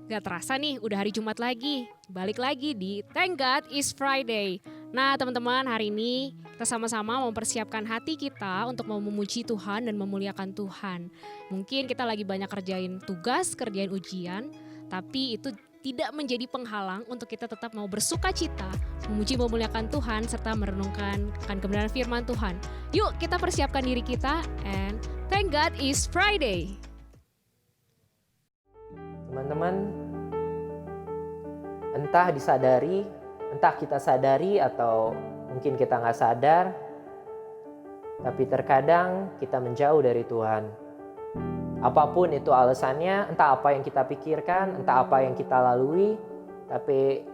Gak terasa nih, udah hari Jumat lagi. Balik lagi di Thank God It's Friday. Nah teman-teman, hari ini kita sama-sama mempersiapkan hati kita untuk mau memuji Tuhan dan memuliakan Tuhan. Mungkin kita lagi banyak kerjain tugas, kerjain ujian, tapi itu tidak menjadi penghalang untuk kita tetap mau bersuka cita, memuji memuliakan Tuhan, serta merenungkan akan kebenaran firman Tuhan. Yuk kita persiapkan diri kita, and Thank God It's Friday. Teman-teman, entah kita sadari atau mungkin kita nggak sadar, tapi terkadang kita menjauh dari Tuhan. Apapun itu alasannya, entah apa yang kita pikirkan, entah apa yang kita lalui, tapi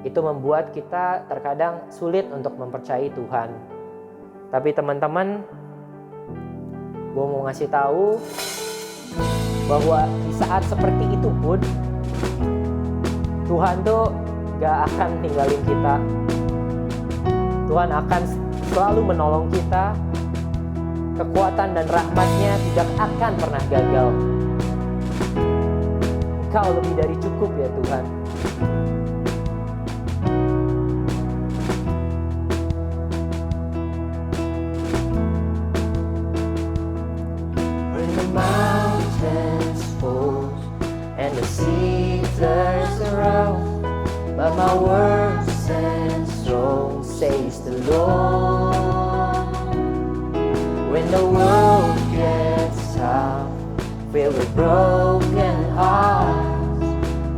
itu membuat kita terkadang sulit untuk mempercayai Tuhan. Tapi teman-teman, gue mau ngasih tahu bahwa di saat seperti itu pun Tuhan tuh gak akan ninggalin kita. Tuhan akan selalu menolong kita. Kekuatan dan rahmat-Nya tidak akan pernah gagal. Engkau lebih dari cukup ya Tuhan. And the sea turns around, but my words and strong, says the Lord. When the world gets tough, filled with broken hearts,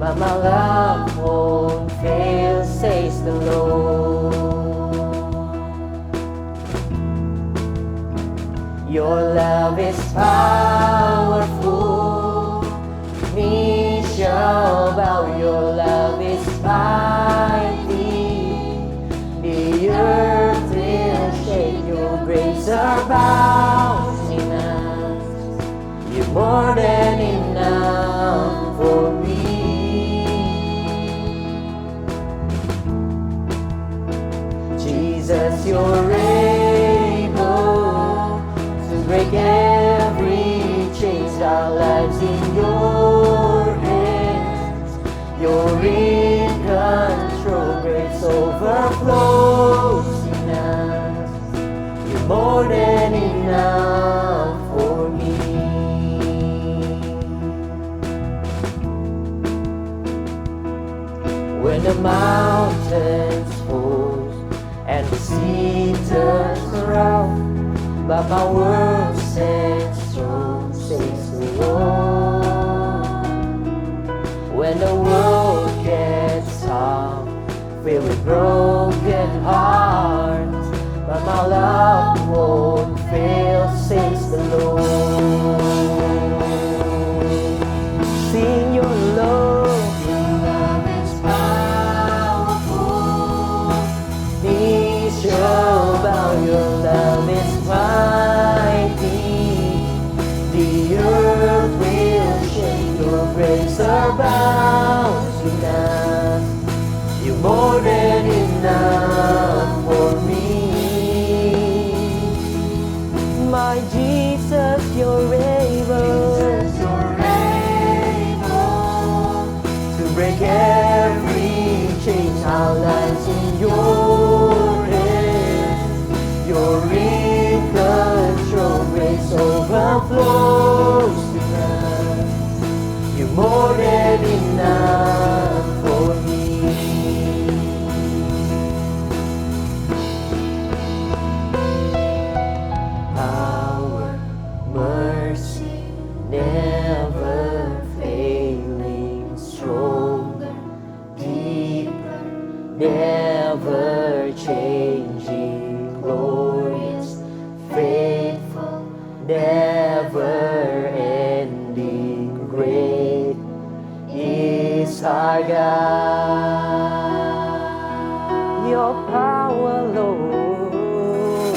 but my love won't fail, says the Lord. Your love is powerful. Me show about your love is mighty. The earth will shake, your grace abounds in us. You're more than enough for me. Jesus, you're able to break every chain, our lives in your hands. You're in control, grace overflows in us. You're more than enough for me. When the mountains fall and the sea turns around, but my world stands strong, says the Lord. When the world gets tough, filled with broken hearts, but my love won't fail, says the Lord. Sing your love. Your love is powerful. Be sure about your love is mighty. The earth will shake, your grace abounds in us. You're more than enough for me. My Jesus, you're able. Jesus, you're able to break every chain. Our lives in your hands. You're in control, grace overflows in us. You're more than enough for me. Power, mercy, never failing, stronger, deeper, never changing, glorious, faithful, never ending, great is our God. Your power, Lord.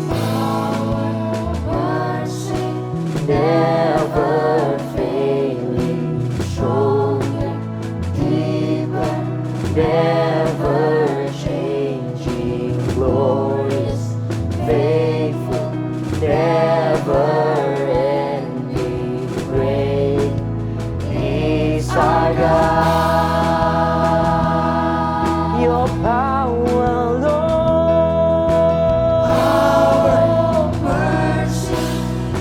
Power, mercy, never failing, stronger, deeper, never changing, glorious, faithful, never ending, great is our God. your power, Lord. Power, mercy,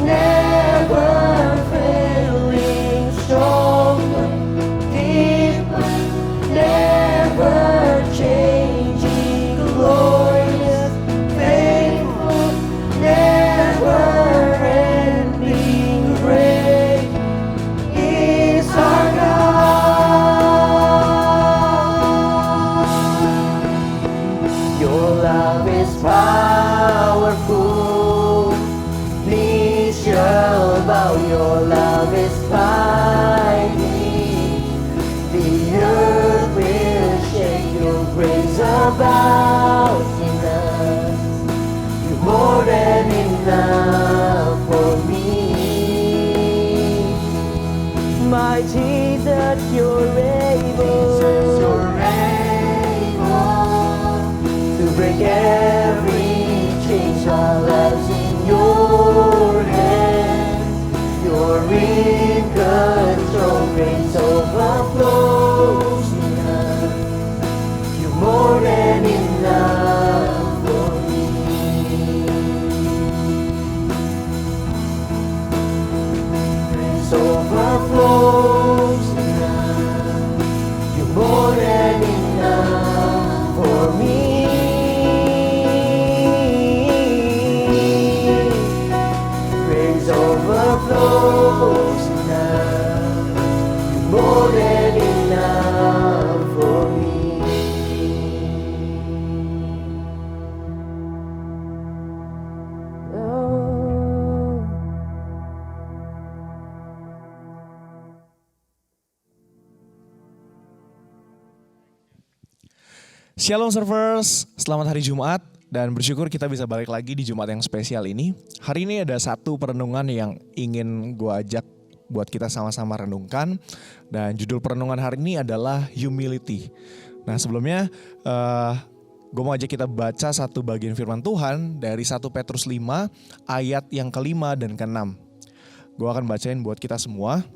never failing, stronger, deeper, never changing, glorious, faithful, never ending, great is our God. Your love is powerful, knees shall bow. Your love is mighty, the earth will shake. Your grace abounds in us, you're more than enough for me. My Jesus, you're able, to break every chain. Our lives in your hands, you're in control. Grace overflows in us, you're more than enough for me. Grace overflows in us, you're more than enough for me. Grace overflows in us, you're more than enough for me. Oh. Shalom Servers, selamat hari Jumat dan bersyukur kita bisa balik lagi di Jumat yang spesial ini. Hari ini ada satu perenungan yang ingin gue ajak buat kita sama-sama renungkan, dan judul perenungan hari ini adalah humility. Nah sebelumnya gue mau ajak kita baca satu bagian firman Tuhan dari 1 Petrus 5 ayat yang ke-5 dan ke-6. Gue akan bacain buat kita semua.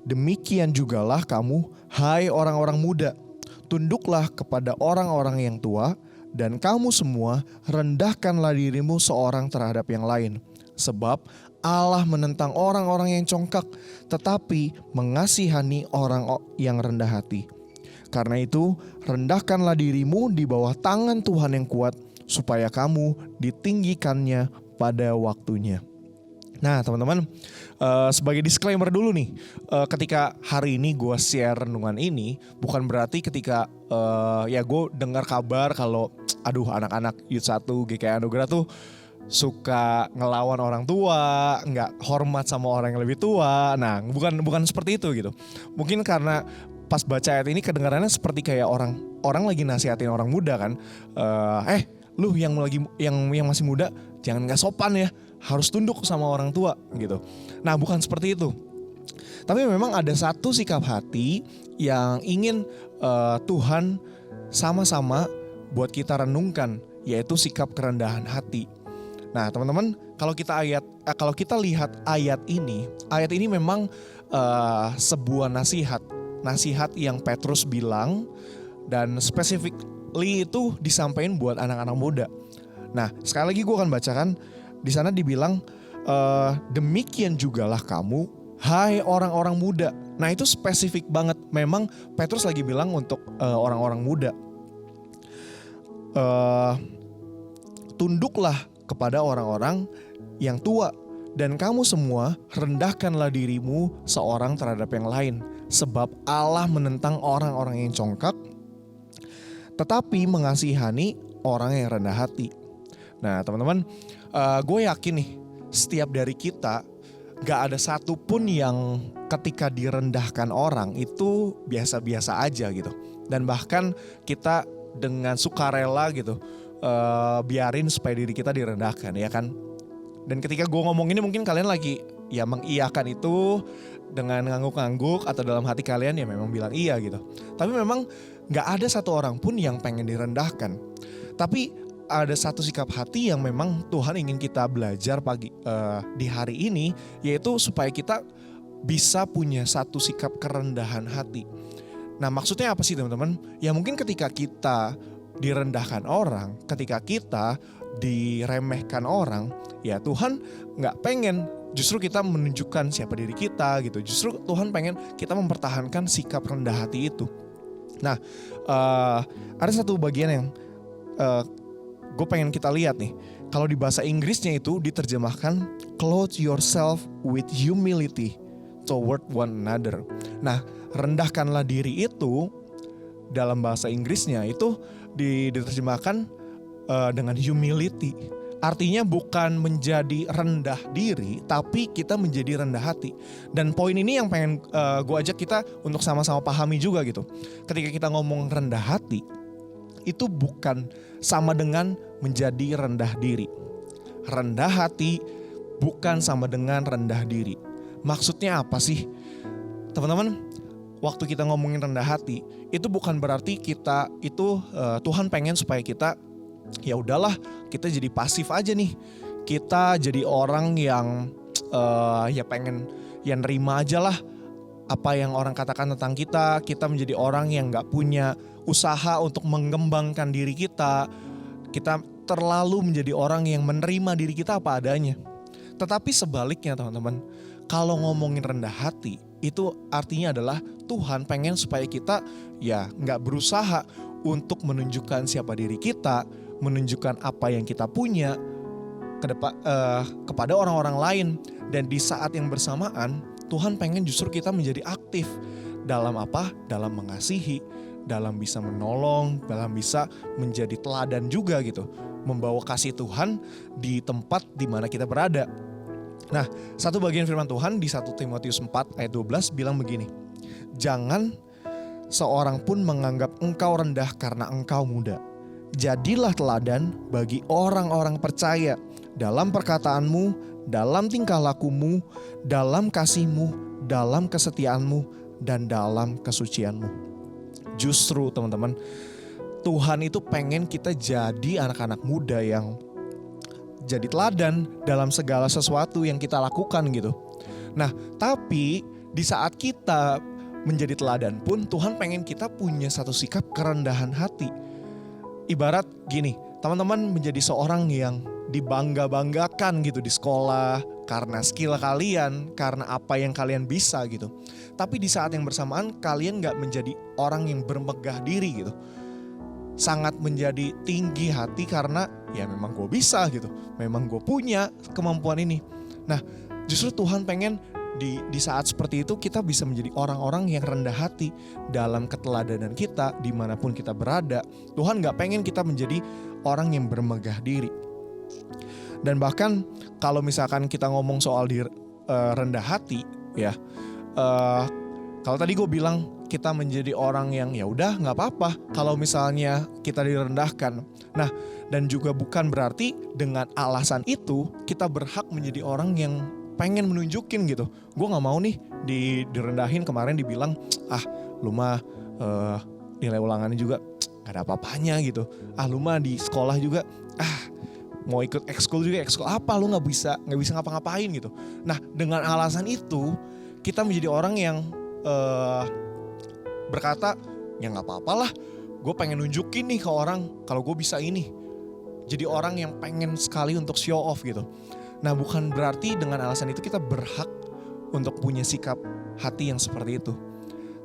Demikian jugalah kamu, hai orang-orang muda, tunduklah kepada orang-orang yang tua, dan kamu semua rendahkanlah dirimu seorang terhadap yang lain. Sebab Allah menentang orang-orang yang congkak, tetapi mengasihani orang yang rendah hati. Karena itu, rendahkanlah dirimu di bawah tangan Tuhan yang kuat, supaya kamu ditinggikannya pada waktunya. Nah teman-teman, sebagai disclaimer dulu nih, ketika hari ini gue share renungan ini, bukan berarti ketika ya gue dengar kabar kalau aduh anak-anak Youth 1 GKI Anugerah tuh suka ngelawan orang tua, nggak hormat sama orang yang lebih tua. Nah bukan seperti itu gitu. Mungkin karena pas baca ayat ini kedengarannya seperti kayak orang lagi nasihatin orang muda kan, lu yang masih muda jangan nggak sopan ya, harus tunduk sama orang tua gitu. Nah bukan seperti itu. Tapi memang ada satu sikap hati yang ingin Tuhan sama-sama buat kita renungkan, yaitu sikap kerendahan hati. Nah teman-teman, kalau kita lihat ayat ini memang sebuah nasihat yang Petrus bilang, dan specifically itu disampaikan buat anak-anak muda. Nah sekali lagi gue akan bacakan. Di sana dibilang, demikian jugalah kamu, hai orang-orang muda. Nah itu spesifik banget. Memang Petrus lagi bilang untuk orang-orang muda. Tunduklah kepada orang-orang yang tua. Dan kamu semua rendahkanlah dirimu seorang terhadap yang lain. Sebab Allah menentang orang-orang yang congkak, tetapi mengasihani orang yang rendah hati. Nah teman-teman, gue yakin nih setiap dari kita gak ada satupun yang ketika direndahkan orang itu biasa-biasa aja gitu. Dan bahkan kita dengan sukarela gitu biarin supaya diri kita direndahkan ya kan. Dan ketika gue ngomong ini mungkin kalian lagi ya mengiyakan itu dengan ngangguk-ngangguk, atau dalam hati kalian ya memang bilang iya gitu. Tapi memang gak ada satu orang pun yang pengen direndahkan. Tapi ada satu sikap hati yang memang Tuhan ingin kita belajar di hari ini, yaitu supaya kita bisa punya satu sikap kerendahan hati. Nah maksudnya apa sih teman-teman? Ya mungkin ketika kita direndahkan orang, ketika kita diremehkan orang, ya Tuhan gak pengen justru kita menunjukkan siapa diri kita gitu. Justru Tuhan pengen kita mempertahankan sikap rendah hati itu. Nah ada satu bagian yang gue pengen kita lihat nih. Kalau di bahasa Inggrisnya itu diterjemahkan clothe yourself with humility toward one another. Nah rendahkanlah diri itu dalam bahasa Inggrisnya itu diterjemahkan dengan humility. Artinya bukan menjadi rendah diri, tapi kita menjadi rendah hati. Dan poin ini yang pengen gue ajak kita untuk sama-sama pahami juga gitu. Ketika kita ngomong rendah hati, itu bukan sama dengan menjadi rendah diri. Rendah hati bukan sama dengan rendah diri. Maksudnya apa sih? Teman-teman, waktu kita ngomongin rendah hati, itu bukan berarti kita itu Tuhan pengen supaya kita ya udahlah kita jadi pasif aja nih. Kita jadi orang yang ya pengen ya nerima aja lah apa yang orang katakan tentang kita. Kita menjadi orang yang gak punya usaha untuk mengembangkan diri kita. Kita terlalu menjadi orang yang menerima diri kita apa adanya. Tetapi sebaliknya teman-teman, kalau ngomongin rendah hati, itu artinya adalah Tuhan pengen supaya kita ya gak berusaha untuk menunjukkan siapa diri kita, menunjukkan apa yang kita punya kepada orang-orang lain. Dan di saat yang bersamaan Tuhan pengen justru kita menjadi aktif dalam apa? Dalam mengasihi, dalam bisa menolong, dalam bisa menjadi teladan juga gitu. Membawa kasih Tuhan di tempat di mana kita berada. Nah, satu bagian firman Tuhan di 1 Timotius 4 ayat 12 bilang begini. Jangan seorang pun menganggap engkau rendah karena engkau muda. Jadilah teladan bagi orang-orang percaya dalam perkataanmu, dalam tingkah lakumu, dalam kasihmu, dalam kesetiaanmu, dan dalam kesucianmu. Justru teman-teman, Tuhan itu pengen kita jadi anak-anak muda yang jadi teladan dalam segala sesuatu yang kita lakukan gitu. Nah, tapi di saat kita menjadi teladan pun Tuhan pengen kita punya satu sikap kerendahan hati. Ibarat gini, teman-teman menjadi seorang yang dibangga-banggakan gitu di sekolah karena skill kalian, karena apa yang kalian bisa gitu. Tapi di saat yang bersamaan kalian gak menjadi orang yang bermegah diri gitu. Sangat menjadi tinggi hati karena ya memang gue bisa gitu. Memang gue punya kemampuan ini. Nah justru Tuhan pengen di saat seperti itu kita bisa menjadi orang-orang yang rendah hati dalam keteladanan kita dimanapun kita berada. Tuhan gak pengen kita menjadi orang yang bermegah diri. Dan bahkan kalau misalkan kita ngomong soal rendah hati ya, kalau tadi gue bilang kita menjadi orang yang ya udah nggak apa-apa kalau misalnya kita direndahkan. Nah dan juga bukan berarti dengan alasan itu kita berhak menjadi orang yang pengen menunjukin gitu. Gue nggak mau nih direndahin, kemarin dibilang lu mah nilai ulangannya juga nggak ada apa-apanya gitu. Lu mah di sekolah juga mau ikut ekskul juga, ekskul apa lu nggak bisa ngapa-ngapain gitu. Nah dengan alasan itu kita menjadi orang yang berkata ya nggak apa-apalah, gue pengen nunjukin nih ke orang kalau gue bisa ini. Jadi orang yang pengen sekali untuk show off gitu. Nah bukan berarti dengan alasan itu kita berhak untuk punya sikap hati yang seperti itu.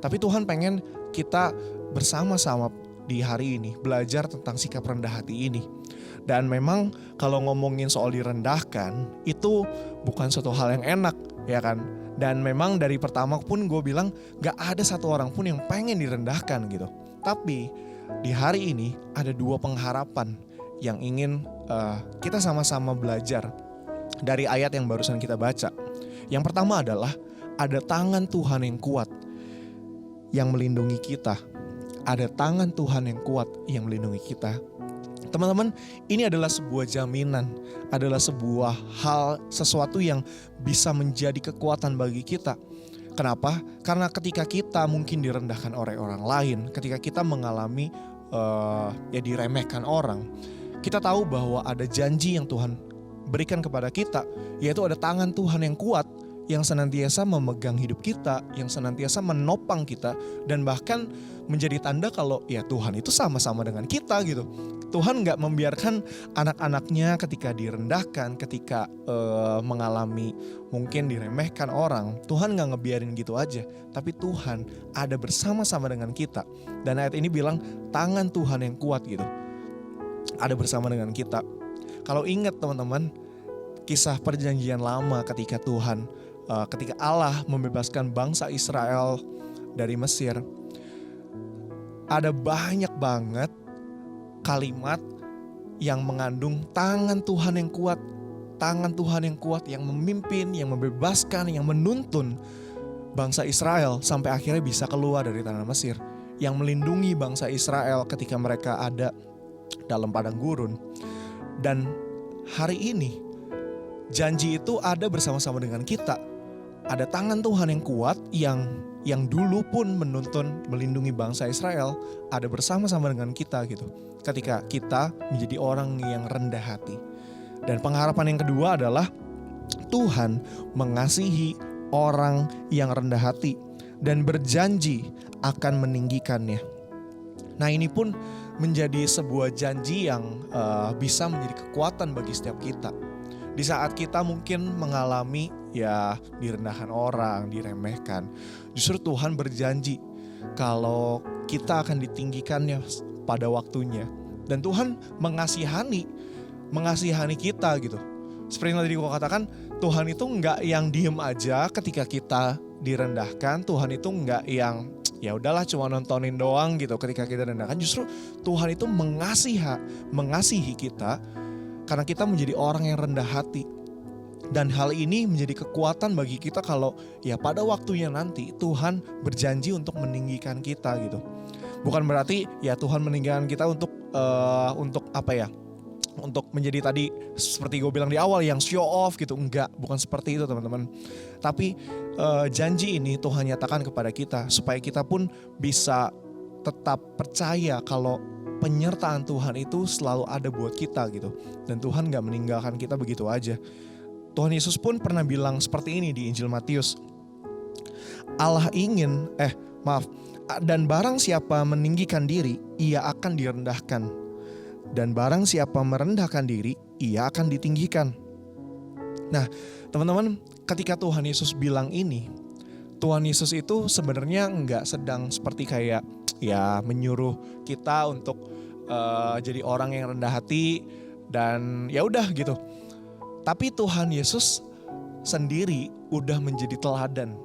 Tapi Tuhan pengen kita bersama-sama di hari ini belajar tentang sikap rendah hati ini. Dan memang kalau ngomongin soal direndahkan itu bukan suatu hal yang enak ya kan. Dan memang dari pertama pun gue bilang gak ada satu orang pun yang pengen direndahkan gitu. Tapi di hari ini ada dua pengharapan yang ingin kita sama-sama belajar dari ayat yang barusan kita baca. Yang pertama adalah ada tangan Tuhan yang kuat yang melindungi kita. Ada tangan Tuhan yang kuat yang melindungi kita. Teman-teman, ini adalah sebuah jaminan, adalah sebuah hal, sesuatu yang bisa menjadi kekuatan bagi kita. Kenapa? Karena ketika kita mungkin direndahkan oleh orang lain, ketika kita mengalami ya diremehkan orang, kita tahu bahwa ada janji yang Tuhan berikan kepada kita, yaitu ada tangan Tuhan yang kuat yang senantiasa memegang hidup kita, yang senantiasa menopang kita, dan bahkan menjadi tanda kalau ya Tuhan itu sama-sama dengan kita gitu. Tuhan gak membiarkan anak-anaknya ketika direndahkan, ketika mengalami mungkin diremehkan orang. Tuhan gak ngebiarin gitu aja, tapi Tuhan ada bersama-sama dengan kita. Dan ayat ini bilang tangan Tuhan yang kuat gitu, ada bersama dengan kita. Kalau ingat teman-teman, kisah perjanjian lama ketika ketika Allah membebaskan bangsa Israel dari Mesir, ada banyak banget kalimat yang mengandung tangan Tuhan yang kuat. Tangan Tuhan yang kuat yang memimpin, yang membebaskan, yang menuntun bangsa Israel sampai akhirnya bisa keluar dari tanah Mesir. Yang melindungi bangsa Israel ketika mereka ada dalam padang gurun. Dan hari ini janji itu ada bersama-sama dengan kita. Ada tangan Tuhan yang kuat yang dulu pun menuntun melindungi bangsa Israel, ada bersama-sama dengan kita gitu. Ketika kita menjadi orang yang rendah hati. Dan pengharapan yang kedua adalah Tuhan mengasihi orang yang rendah hati dan berjanji akan meninggikannya. Nah, ini pun menjadi sebuah janji yang bisa menjadi kekuatan bagi setiap kita. Di saat kita mungkin mengalami ya direndahkan orang, diremehkan, justru Tuhan berjanji kalau kita akan ditinggikannya pada waktunya. Dan Tuhan mengasihani kita gitu. Seperti yang tadi gue katakan, Tuhan itu enggak yang diem aja ketika kita direndahkan. Tuhan itu enggak yang ya udahlah cuma nontonin doang gitu ketika kita direndahkan. Justru Tuhan itu mengasihi kita karena kita menjadi orang yang rendah hati. Dan hal ini menjadi kekuatan bagi kita kalau ya pada waktunya nanti Tuhan berjanji untuk meninggikan kita gitu. Bukan berarti ya Tuhan meninggikan kita untuk apa ya? Untuk menjadi tadi seperti gue bilang di awal yang show off gitu. Enggak, bukan seperti itu teman-teman. Tapi janji ini Tuhan nyatakan kepada kita supaya kita pun bisa tetap percaya kalau penyertaan Tuhan itu selalu ada buat kita gitu. Dan Tuhan gak meninggalkan kita begitu aja. Tuhan Yesus pun pernah bilang seperti ini di Injil Matius. Dan barang siapa meninggikan diri, ia akan direndahkan. Dan barang siapa merendahkan diri, ia akan ditinggikan. Nah, teman-teman, ketika Tuhan Yesus bilang ini, Tuhan Yesus itu sebenarnya nggak sedang seperti kayak ya menyuruh kita untuk jadi orang yang rendah hati dan ya udah gitu. Tapi Tuhan Yesus sendiri udah menjadi teladan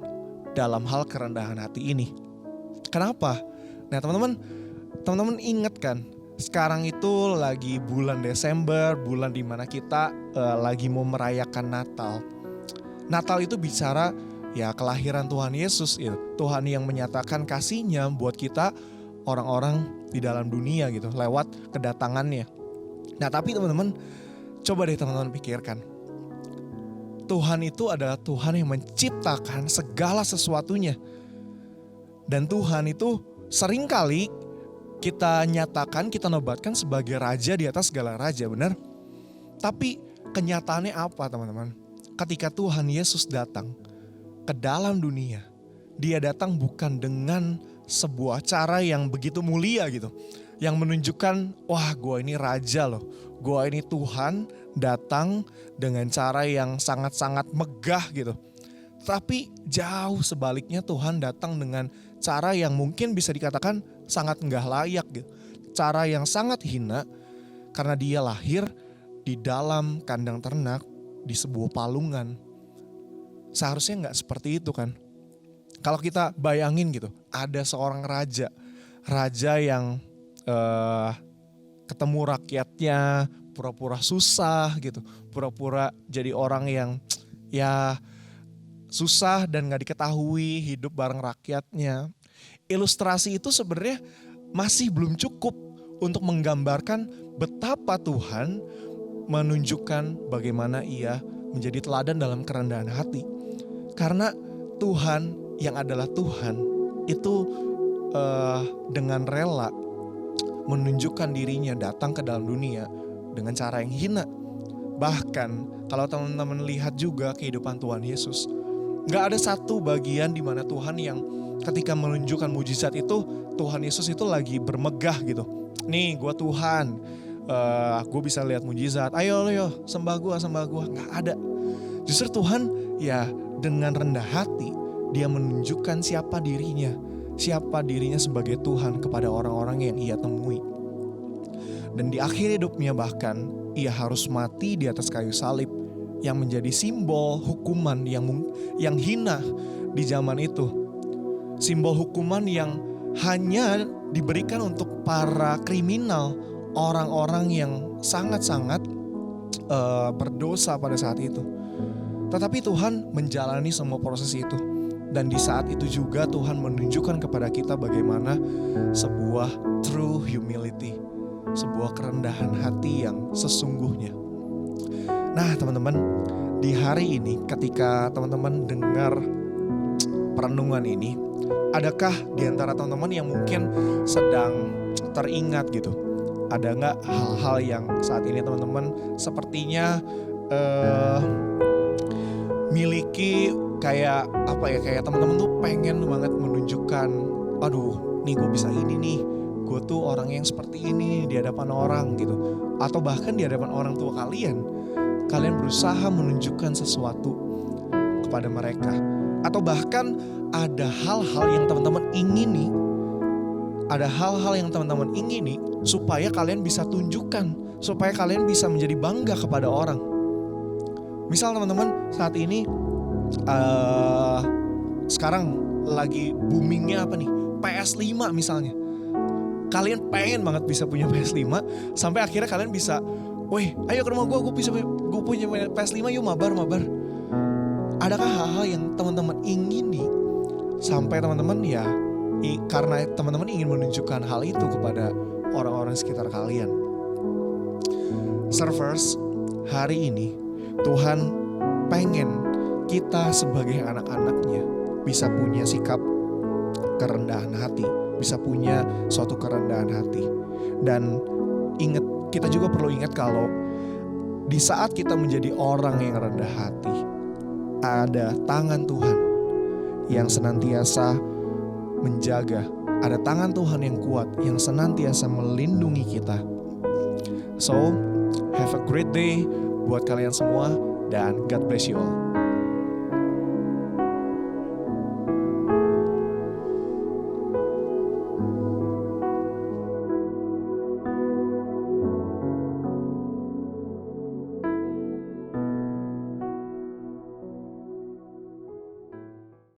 dalam hal kerendahan hati ini. Kenapa? Nah, teman-teman ingat kan? Sekarang itu lagi bulan Desember, bulan dimana kita lagi mau merayakan Natal. Natal itu bicara ya kelahiran Tuhan Yesus gitu. Tuhan yang menyatakan kasih-Nya buat kita orang-orang di dalam dunia gitu lewat kedatangannya. Nah, tapi teman-teman coba deh teman-teman pikirkan. Tuhan itu adalah Tuhan yang menciptakan segala sesuatunya. Dan Tuhan itu seringkali kita nyatakan, kita nobatkan sebagai raja di atas segala raja, benar? Tapi kenyataannya apa teman-teman? Ketika Tuhan Yesus datang ke dalam dunia, Dia datang bukan dengan sebuah cara yang begitu mulia gitu. Yang menunjukkan, wah gue ini raja loh, gue ini Tuhan datang dengan cara yang sangat-sangat megah gitu. Tapi jauh sebaliknya Tuhan datang dengan cara yang mungkin bisa dikatakan sangat enggak layak gitu. Cara yang sangat hina karena Dia lahir di dalam kandang ternak di sebuah palungan. Seharusnya enggak seperti itu kan. Kalau kita bayangin gitu, ada seorang raja yang ketemu rakyatnya pura-pura susah gitu. Pura-pura jadi orang yang ya susah dan gak diketahui hidup bareng rakyatnya. Ilustrasi itu sebenarnya masih belum cukup untuk menggambarkan betapa Tuhan menunjukkan bagaimana Ia menjadi teladan dalam kerendahan hati. Karena Tuhan yang adalah Tuhan itu dengan rela menunjukkan dirinya datang ke dalam dunia dengan cara yang hina. Bahkan kalau teman-teman lihat juga kehidupan Tuhan Yesus, Gak ada satu bagian di mana Tuhan yang ketika menunjukkan mujizat itu, Tuhan Yesus itu lagi bermegah gitu. Nih gue Tuhan, gue bisa lihat mujizat, ayo sembah gue. Gak ada. Justru Tuhan ya dengan rendah hati, dia menunjukkan siapa dirinya sebagai Tuhan kepada orang-orang yang ia temui. Dan di akhir hidupnya bahkan ia harus mati di atas kayu salib yang menjadi simbol hukuman yang hina di zaman itu. Simbol hukuman yang hanya diberikan untuk para kriminal, orang-orang yang sangat-sangat berdosa pada saat itu. Tetapi Tuhan menjalani semua proses itu. Dan di saat itu juga Tuhan menunjukkan kepada kita bagaimana sebuah true humility, sebuah kerendahan hati yang sesungguhnya. Nah teman-teman, di hari ini ketika teman-teman dengar perenungan ini, adakah di antara teman-teman yang mungkin sedang teringat gitu? Ada gak hal-hal yang saat ini teman-teman sepertinya miliki kayak teman-teman tuh pengen banget menunjukkan, aduh nih gue bisa ini nih, gue tuh orang yang seperti ini di hadapan orang gitu. Atau bahkan di hadapan orang tua kalian berusaha menunjukkan sesuatu kepada mereka. Atau bahkan ada hal-hal yang teman-teman ingini, supaya kalian bisa tunjukkan, supaya kalian bisa menjadi bangga kepada orang. Misal teman-teman saat ini sekarang lagi boomingnya apa nih? PS5 misalnya. Kalian pengen banget bisa punya PS5 sampai akhirnya kalian bisa, weh ayo ke rumah gue punya PS5 yuk mabar. Adakah hal-hal yang teman-teman ingini sampai teman-teman ya karena teman-teman ingin menunjukkan hal itu kepada orang-orang sekitar kalian? Servers, hari ini Tuhan pengen kita sebagai anak-anaknya bisa punya sikap kerendahan hati, bisa punya suatu kerendahan hati. Dan kita juga perlu ingat kalau di saat kita menjadi orang yang rendah hati, ada tangan Tuhan yang senantiasa menjaga, ada tangan Tuhan yang kuat yang senantiasa melindungi kita. So, have a great day buat kalian semua dan God bless you all.